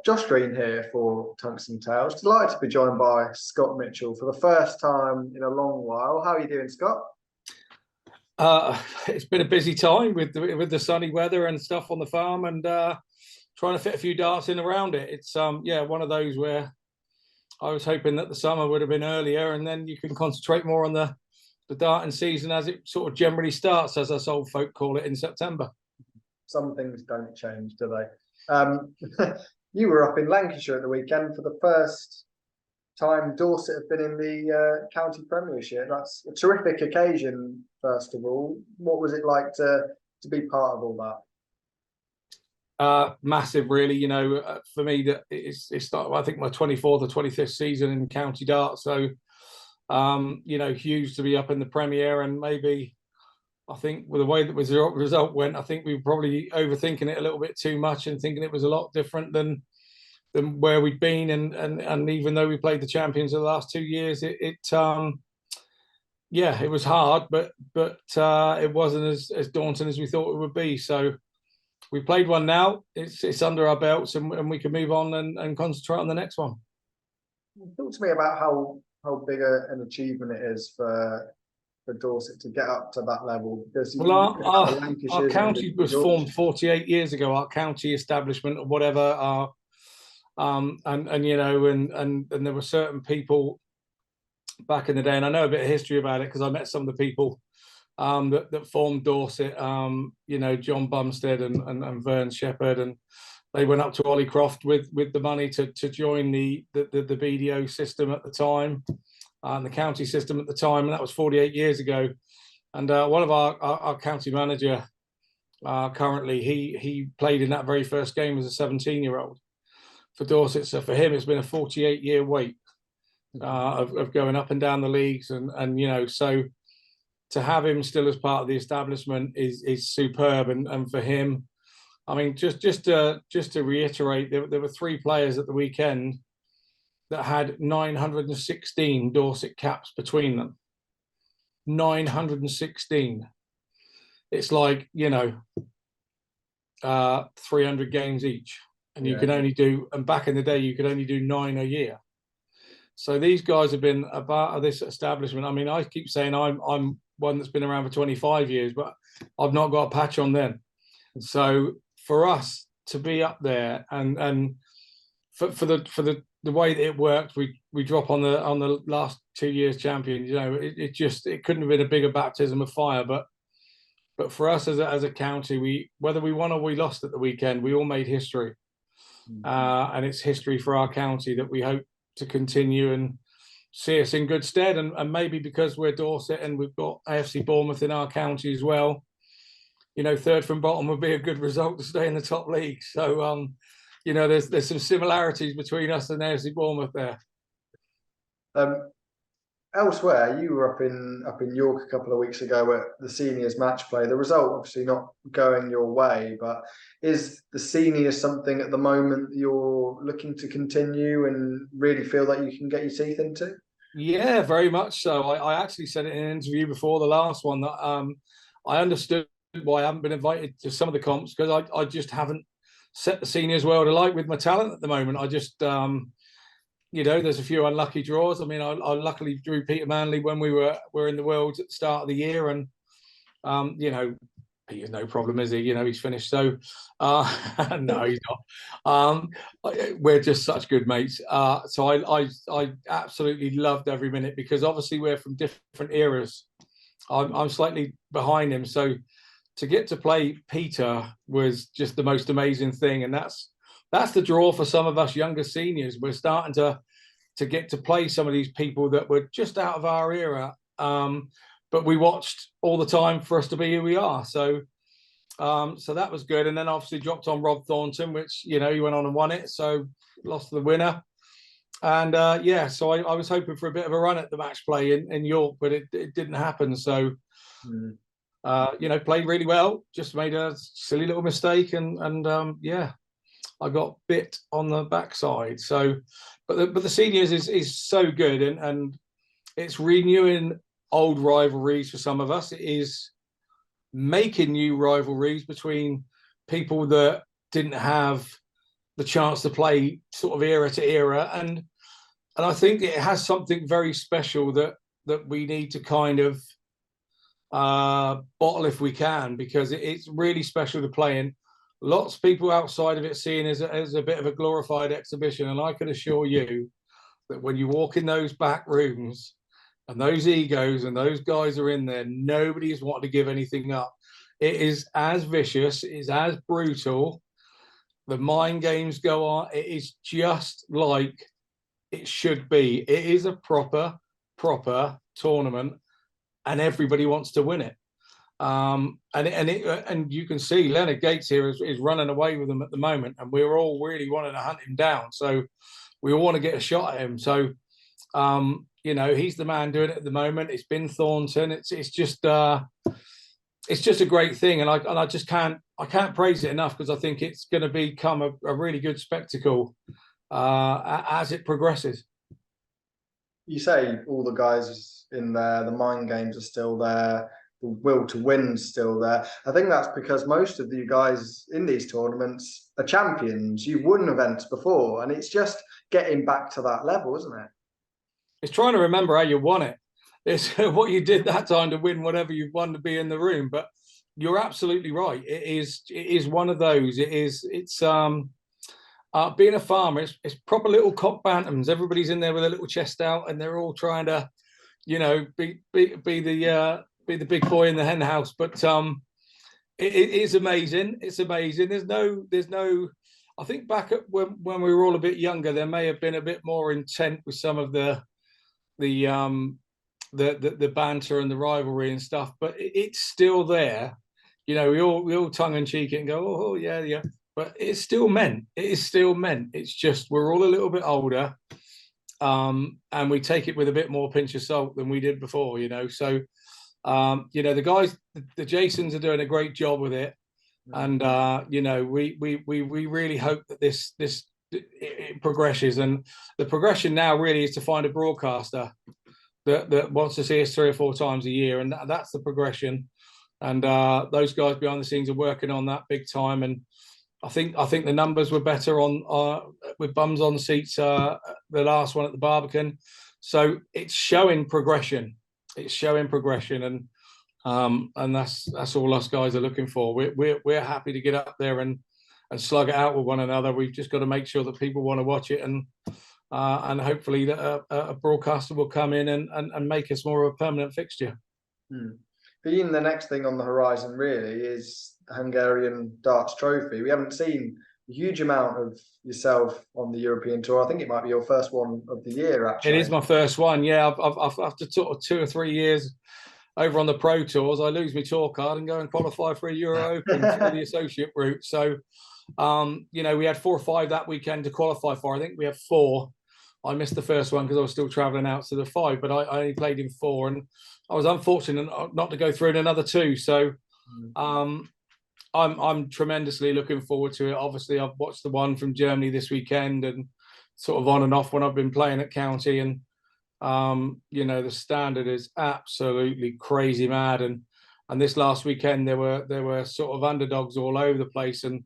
Josh Green here for Tungsten Tales. Delighted to be joined by Scott Mitchell for the first time in a long while. How are you doing, Scott? It's been a busy time with the sunny weather and stuff on the farm, and trying to fit a few darts in around it. It's yeah, one of those where I was hoping that the summer would have been earlier, and then you can concentrate more on the darting season as it sort of generally starts, as us old folk call it, in September. Some things don't change, do they? You were up in Lancashire at the weekend for the first time Dorset have been in the county premiership. That's a terrific occasion, first of all. What was it like to be part of all that? Massive, really. For me, that it's not, I think, my 24th or 25th season in county darts. So, huge to be up in the Premier, and maybe I think with the way that the result went, I think we were probably overthinking it a little bit too much and thinking it was a lot different than where we'd been. And even though we played the champions of the last 2 years, yeah, it was hard, but it wasn't as daunting as we thought it would be. So we played one now. It's under our belts, and we can move on and concentrate on the next one. Talk to me about how big an achievement it is for Dorset to get up to that level. Because well, our county was formed 48 years ago. Our county establishment, or whatever, and there were certain people back in the day, and I know a bit of history about it because I met some of the people that formed Dorset, John Bumstead and Vern Shepherd, and they went up to Hollycroft with the money to join the BDO system at the time, and the county system at the time, and that was 48 years ago. And one of our county manager currently, he played in that very first game as a 17-year-old for Dorset. So for him, it's been a 48-year wait of going up and down the leagues, and so to have him still as part of the establishment is superb. And for him, I mean, just to reiterate, there were 3 players at the weekend that had 916 Dorset caps between them. 916. It's like 300 games each, and you can only do. And back in the day, you could only do 9 a year. So these guys have been a part of this establishment. I mean, I keep saying I'm one that's been around for 25 years, but I've not got a patch on them. So for us to be up there, and for the way that it worked, we drop on the last 2 years champion. It couldn't have been a bigger baptism of fire. But for us as a county, whether we won or we lost at the weekend, we all made history, and it's history for our county that we hope to continue and see us in good stead. And maybe because we're Dorset and we've got AFC Bournemouth in our county as well, third from bottom would be a good result to stay in the top league. So there's some similarities between us and AFC Bournemouth there. Elsewhere, you were up in York a couple of weeks ago at the Seniors Matchplay. The result obviously not going your way, but is the Seniors something at the moment that you're looking to continue and really feel that you can get your teeth into? Yeah, very much so. I actually said it in an interview before the last one that I understood why I haven't been invited to some of the comps, because I just haven't set the Seniors world alight with my talent at the moment. I just there's a few unlucky draws. I mean, I luckily drew Peter Manley when we were in the Worlds at the start of the year, and Peter's no problem, is he? He's finished. So no, he's not. We're just such good mates. So I absolutely loved every minute, because obviously we're from different eras. I'm slightly behind him, so to get to play Peter was just the most amazing thing, and that's the draw for some of us younger seniors. We're starting to get to play some of these people that were just out of our era, but we watched all the time for us to be who we are. So that was good. And then obviously dropped on Rob Thornton, which he went on and won it, so lost to the winner. And so I was hoping for a bit of a run at the match play in York, but it didn't happen. So played really well, just made a silly little mistake, and I got bit on the backside. So, but the Seniors is so good, and it's renewing old rivalries for some of us. It is making new rivalries between people that didn't have the chance to play sort of era to era, and I think it has something very special that we need to kind of bottle if we can, because it's really special to play in. Lots of people outside of it seeing it as a bit of a glorified exhibition, and I can assure you that when you walk in those back rooms and those egos and those guys are in there, nobody is wanting to give anything up. It is as vicious, it is as brutal. The mind games go on. It is just like it should be. It is a proper tournament, and everybody wants to win it. And you can see Leonard Gates here is running away with them at the moment, and we're all really wanting to hunt him down. So we all want to get a shot at him. So he's the man doing it at the moment. It's been Thornton. It's just a great thing, and I just can't praise it enough, because I think it's going to become a really good spectacle as it progresses. You say all the guys in there, the mind games are still there, the will to win's still there. I think that's because most of you guys in these tournaments are champions. You've won events before, and it's just getting back to that level, isn't it? It's trying to remember how you won it. It's what you did that time to win whatever you've won to be in the room. But you're absolutely right. It is one of those. It's being a farmer. It's proper little cock bantams. Everybody's in there with a little chest out, and they're all trying to, be the big boy in the hen house. But it is amazing. It's amazing. There's no. I think back at when we were all a bit younger, there may have been a bit more intent with some of the banter and the rivalry and stuff, but it's still there. We all tongue in cheek it and go, oh yeah, but it's still meant. It is still meant. It's just we're all a little bit older, and we take it with a bit more pinch of salt than we did before. So the guys, the Jasons are doing a great job with it, and we really hope that this it progresses, and the progression now really is to find a broadcaster that wants to see us 3 or 4 times a year, and that's the progression. And those guys behind the scenes are working on that big time. And I think the numbers were better on with bums on seats the last one at the Barbican, so it's showing progression. It's showing progression, and that's all us guys are looking for. We're happy to get up there and slug it out with one another. We've just got to make sure that people want to watch it, and hopefully that a broadcaster will come in and make us more of a permanent fixture. Being the next thing on the horizon really is the Hungarian Darts Trophy. We haven't seen a huge amount of yourself on the European tour. I think it might be your first one of the year, actually. It is my first one, yeah. I've after sort of 2 or 3 years over on the pro tours, I lose my tour card and go and qualify for a Euro Open through the associate route. So we had 4 or 5 that weekend to qualify for. I think we had 4. I missed the first one because I was still traveling out to the 5, but I only played in 4, and I was unfortunate not to go through in another 2. So I'm tremendously looking forward to it. Obviously, I've watched the one from Germany this weekend, and sort of on and off when I've been playing at county, and the standard is absolutely crazy mad. And this last weekend there were sort of underdogs all over the place, and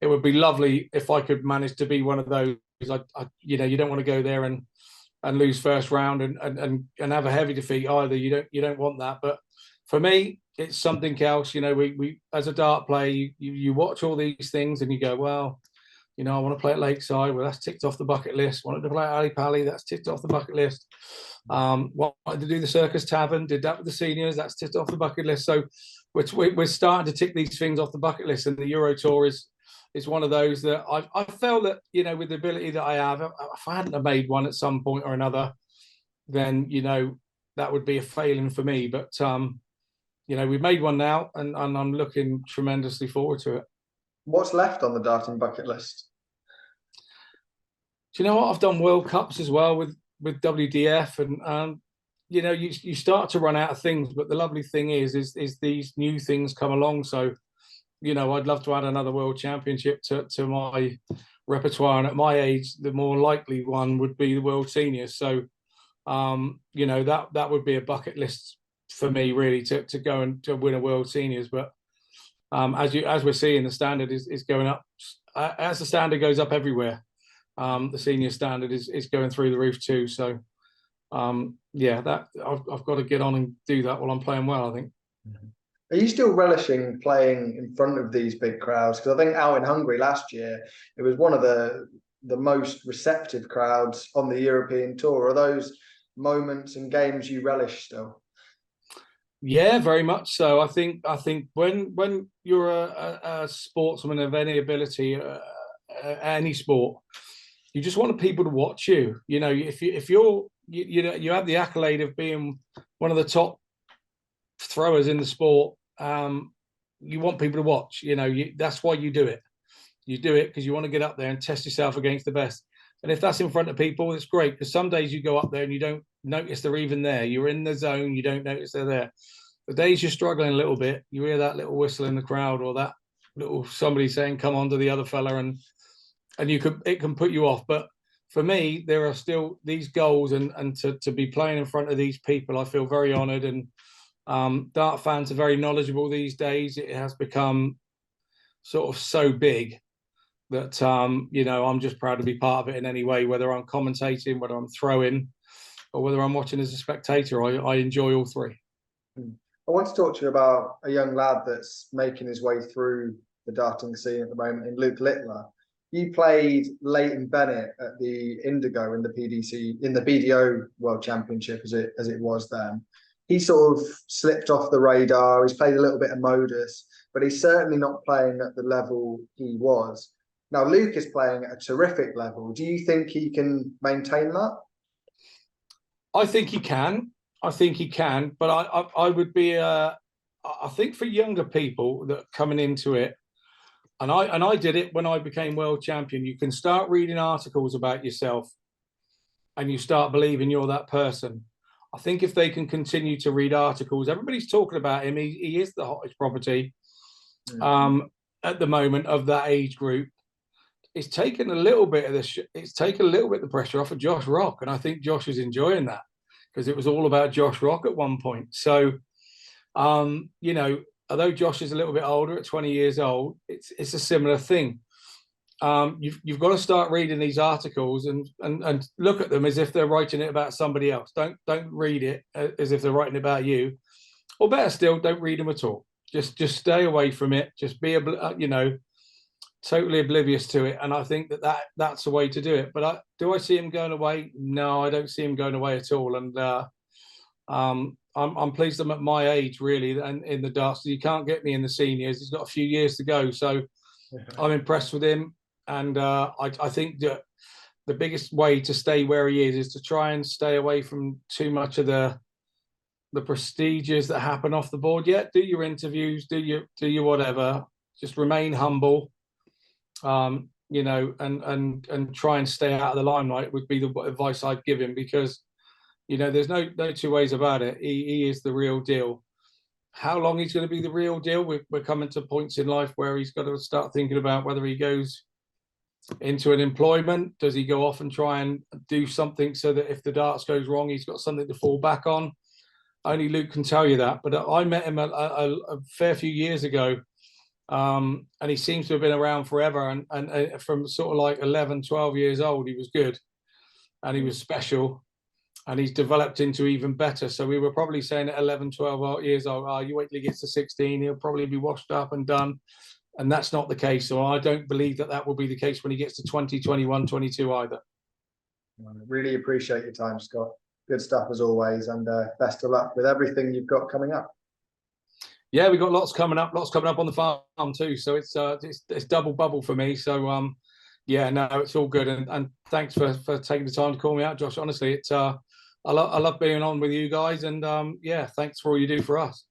it would be lovely if I could manage to be one of those. You don't want to go there and lose first round and have a heavy defeat either. You don't want that. But for me, it's something else. We as a dart player, you watch all these things and you go, well, I want to play at Lakeside. Well, that's ticked off the bucket list. Wanted to play at Ali Pali. That's ticked off the bucket list. Wanted to do the Circus Tavern. Did that with the seniors. That's ticked off the bucket list. So we're starting to tick these things off the bucket list, and the Euro Tour is one of those that I felt that, with the ability that I have, if I hadn't have made one at some point or another, then, that would be a failing for me. But, we've made one now, and I'm looking tremendously forward to it. What's left on the darting bucket list? Do you know what? I've done World Cups as well with WDF, and you start to run out of things. But the lovely thing is these new things come along. So, I'd love to add another World Championship to my repertoire. And at my age, the more likely one would be the World Seniors. So, that would be a bucket list for me, really, to go and to win a World Seniors. But as we're seeing, the standard is going up. As the standard goes up everywhere, the senior standard is going through the roof too. So yeah, that I've got to get on and do that while I'm playing well, I think. Are you still relishing playing in front of these big crowds? Because I think out in Hungary last year, it was one of the most receptive crowds on the European tour. Are those moments and games you relish still? Yeah, very much so. I think when you're a sportsman of any ability, any sport, you just want people to watch you. You know, if you have the accolade of being one of the top throwers in the sport, you want people to watch. You know, that's why you do it. You do it because you want to get up there and test yourself against the best. And if that's in front of people, it's great, because some days you go up there and you don't notice they're even there. You're in the zone, you don't notice they're there. The days you're struggling a little bit, you hear that little whistle in the crowd, or that little somebody saying, "Come on," to the other fella, and it can put you off. But for me, there are still these goals, and to be playing in front of these people, I feel very honoured. And dart fans are very knowledgeable these days. It has become sort of so big that you know, I'm just proud to be part of it in any way, whether I'm commentating, whether I'm throwing, or whether I'm watching as a spectator. I enjoy all three. I want to talk to you about a young lad that's making his way through the darting scene at the moment, in Luke Littler. You played Leighton Bennett at the Indigo in the BDO World Championship as it was then. He sort of slipped off the radar. He's played a little bit of modus, but he's certainly not playing at the level he was. Now, Luke is playing at a terrific level. Do you think he can maintain that? I think he can. But I would be. I think for younger people that are coming into it, and I did it when I became world champion. You can start reading articles about yourself, and you start believing you're that person. I think if they can continue to read articles, everybody's talking about him. He is the hottest property at the moment of that age group. It's taken a little bit of the pressure off of Josh Rock, and I think Josh is enjoying that, because it was all about Josh Rock at one point. So, you know, although Josh is a little bit older at 20 years old, it's a similar thing. You've got to start reading these articles and look at them as if they're writing it about somebody else. Don't read it as if they're writing about you, or better still, don't read them at all. Just stay away from it. Just be totally oblivious to it. And I think that's the way to do it. But do I see him going away? No, I don't see him going away at all. And I'm pleased I'm at my age, really, and in the darts. You can't get me in the seniors. He's got a few years to go. So I'm impressed with him. And I think that the biggest way to stay where he is to try and stay away from too much of the procedures that happen off the board. Yeah, do your interviews, do your whatever. Just remain humble. You know, and try and stay out of the limelight would be the advice I'd give him, because, you know, there's no two ways about it. He is the real deal. How long he's going to be the real deal? We're coming to points in life where he's got to start thinking about whether he goes into an employment. Does he go off and try and do something so that if the darts goes wrong, he's got something to fall back on? Only Luke can tell you that. But I met him a fair few years ago. And he seems to have been around forever, and from sort of like 11, 12 years old, he was good, and he was special, and he's developed into even better. So we were probably saying at 11, 12 years old, you wait till he gets to 16, he'll probably be washed up and done. And that's not the case. So I don't believe that will be the case when he gets to 20, 21, 22 either. I really appreciate your time, Scott. Good stuff as always, and best of luck with everything you've got coming up. Yeah, we've got lots coming up on the farm too. So it's double bubble for me. So yeah, no, it's all good. And thanks for taking the time to call me out, Josh. Honestly, it's I love being on with you guys, and yeah, thanks for all you do for us.